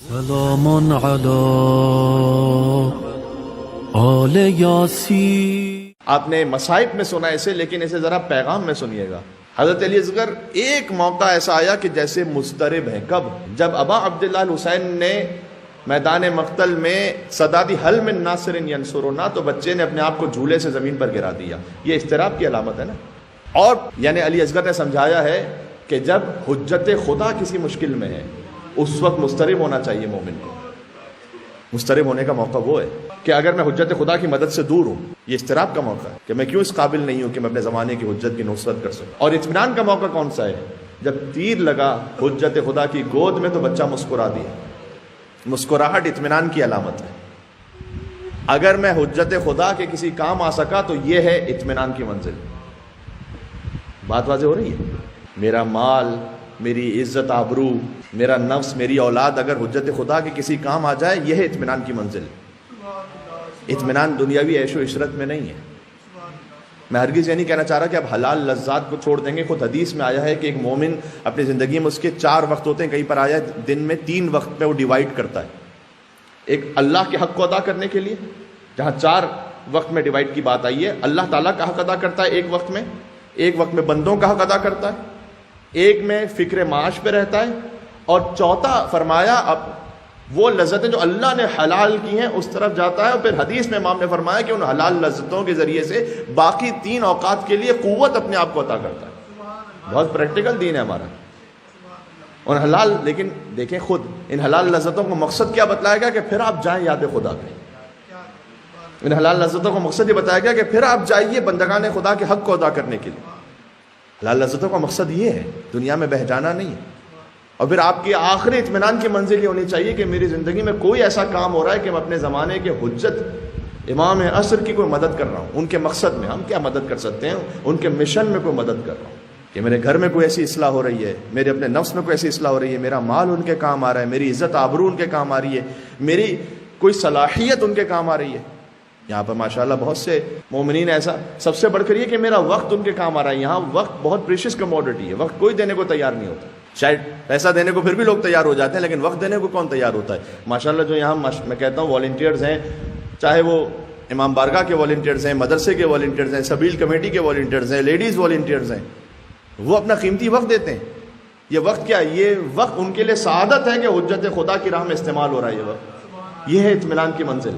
سلام علی آل یاسین. آپ نے مصائب میں سنا اسے، لیکن اسے ذرا پیغام میں سنیے گا. حضرت علی اصغر ایک موقع ایسا آیا کہ جیسے مضطرب ہیں. کب؟ جب ابا عبداللہ الحسین نے میدان مقتل میں صدا دی حل من ناصر ینصرنا، تو بچے نے اپنے آپ کو جھولے سے زمین پر گرا دیا. یہ اضطراب کی علامت ہے نا. اور یعنی علی اصغر نے سمجھایا ہے کہ جب حجت خدا کسی مشکل میں ہے اس وقت مضطرب ہونا چاہیے مومن کو. مضطرب ہونے کا موقع وہ ہے کہ اگر میں حجت خدا کی مدد سے دور ہوں، یہ اضطراب کا موقع ہے کہ میں کیوں اس قابل نہیں ہوں کہ میں اپنے زمانے کی حجت کی نصرت کر سکوں. اور اطمینان کا موقع کون سا ہے؟ جب تیر لگا حجت خدا کی گود میں تو بچہ مسکرا دیا. مسکراہٹ اطمینان کی علامت ہے. اگر میں حجت خدا کے کسی کام آ سکا تو یہ ہے اطمینان کی منزل. بات واضح ہو رہی ہے؟ میرا مال، میری عزت آبرو، میرا نفس، میری اولاد اگر حجت خدا کے کسی کام آ جائے، یہ ہے اطمینان کی منزل. اطمینان دنیاوی عیش و عشرت میں نہیں ہے. میں ہرگز یہ نہیں کہنا چاہ رہا کہ آپ حلال لذات کو چھوڑ دیں گے. خود حدیث میں آیا ہے کہ ایک مومن اپنی زندگی میں اس کے 4 وقت ہوتے ہیں. کہیں پر آیا ہے دن میں 3 وقت میں وہ ڈیوائڈ کرتا ہے. ایک اللہ کے حق کو ادا کرنے کے لیے، جہاں 4 وقت میں ڈیوائڈ کی بات آئی ہے. اللہ تعالیٰ کا حق ادا کرتا ہے ایک وقت میں بندوں کا حق ادا کرتا ہے، ایک میں فکر معاش پہ رہتا ہے، اور چوتھا فرمایا اب وہ لذتیں جو اللہ نے حلال کی ہیں اس طرف جاتا ہے. اور پھر حدیث میں امام نے فرمایا کہ ان حلال لذتوں کے ذریعے سے باقی 3 اوقات کے لیے قوت اپنے آپ کو عطا کرتا ہے. بہت پریکٹیکل دین ہے ہمارا. اور حلال، لیکن دیکھیں خود ان حلال لذتوں کو مقصد کیا بتلایا گیا کہ پھر آپ جائیں یاد خدا پہ. ان حلال لذتوں کو مقصد یہ بتایا گیا کہ پھر آپ جائیے بندگان خدا کے حق کو ادا کرنے کے لیے. حلال لذتوں کا مقصد یہ ہے، دنیا میں بہہ جانا نہیں ہے. اور پھر آپ کی آخری اطمینان کی منزل یہ ہونی چاہیے کہ میری زندگی میں کوئی ایسا کام ہو رہا ہے کہ میں اپنے زمانے کے حجت امام عصر کی کوئی مدد کر رہا ہوں. ان کے مقصد میں ہم کیا مدد کر سکتے ہیں؟ ان کے مشن میں کوئی مدد کر رہا ہوں کہ میرے گھر میں کوئی ایسی اصلاح ہو رہی ہے، میرے اپنے نفس میں کوئی ایسی اصلاح ہو رہی ہے، میرا مال ان کے کام آ رہا ہے، میری عزت آبرو ان کے کام آ رہی ہے، میری کوئی صلاحیت ان کے کام آ رہی ہے. یہاں پر ماشاءاللہ بہت سے مومنین ایسا، سب سے بڑھ کر یہ کہ میرا وقت ان کے کام آ رہا ہے. یہاں وقت بہت پریشیس کموڈٹی ہے. وقت کوئی دینے کو تیار نہیں ہوتا. شاید پیسہ دینے کو پھر بھی لوگ تیار ہو جاتے ہیں، لیکن وقت دینے کو کون تیار ہوتا ہے؟ ماشاءاللہ جو یہاں میں کہتا ہوں والنٹیئرز ہیں، چاہے وہ امام بارگاہ کے والنٹیئرز ہیں، مدرسے کے والنٹیئرز ہیں، سبیل کمیٹی کے والنٹیئرز ہیں، لیڈیز والنٹیئرز ہیں، وہ اپنا قیمتی وقت دیتے ہیں. یہ وقت کیا ہے؟ یہ وقت ان کے لیے سعادت ہے کہ حجت خدا کی راہ میں استعمال ہو رہا ہے. یہ وقت یہ ہے اطمینان کی منزل.